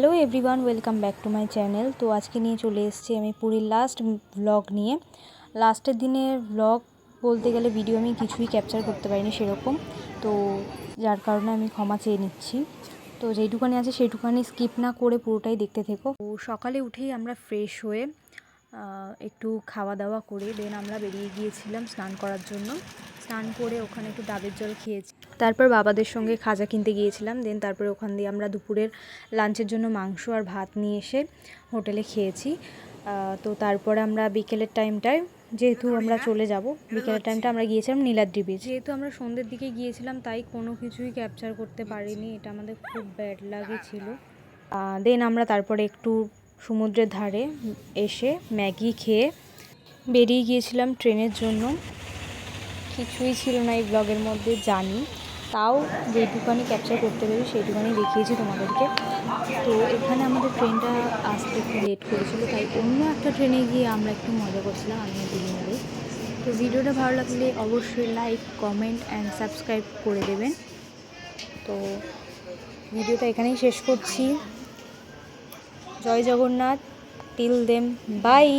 Hello everyone, welcome back to my channel. তো আজকে নিয়ে চলে এসেছি আমি পুরীর লাস্ট ব্লগ নিয়ে। লাস্টের দিনের ব্লগ বলতে গেলে ভিডিও আমি কিছুই ক্যাপচার করতে পারিনি সেরকম, তো যার কারণে আমি ক্ষমা চেয়ে নিচ্ছি। তো যেইটুখানি আছে সেইটুখানি স্কিপ না করে পুরোটাই দেখতে থেকো। তো সকালে উঠেই আমরা ফ্রেশ হয়ে একটু খাওয়া দাওয়া করে দেন আমরা বেরিয়ে গিয়েছিলাম স্নান করার জন্য। স্নান করে ওখানে একটু ডাবের জল খেয়েছি, তারপর বাবাদের সঙ্গে খাজা কিনতে গিয়েছিলাম। দেন তারপরে ওখান দিয়ে আমরা দুপুরের লাঞ্চের জন্য মাংস আর ভাত নিয়ে এসে হোটেলে খেয়েছি। তো তারপরে আমরা বিকেলের টাইমটায়, যেহেতু আমরা চলে যাব বিকেলের টাইমটা, আমরা গিয়েছিলাম নীলাদ্রি বিচ। যেহেতু আমরা সন্ধ্যের দিকে গিয়েছিলাম তাই কোনো কিছুই ক্যাপচার করতে পারিনি, এটা আমাদের খুব ব্যাড লাগেছিল। দেন আমরা তারপরে একটু সমুদ্রের ধারে এসে ম্যাগি খেয়ে বেরিয়ে গিয়েছিলাম ট্রেনের জন্য। কিছুই ছিল না এই ব্লগের মধ্যে জানি, তাও যেইটুখানি ক্যাপচার করতে পারি সেইটুখানি দেখিয়েছি তোমাদেরকে। তো এখানে আমাদের ট্রেনটা আসতে একটু লেট করেছিল, তাই অন্য একটা ট্রেনে গিয়ে আমরা একটু মজা করছিলাম আমি দিদি মিলে। তো ভিডিওটা ভালো লাগলে অবশ্যই লাইক, কমেন্ট অ্যান্ড সাবস্ক্রাইব করে দেবেন। তো ভিডিওটা এখানেই শেষ করছি। জয় জগন্নাথ, টিল দেম, বাই।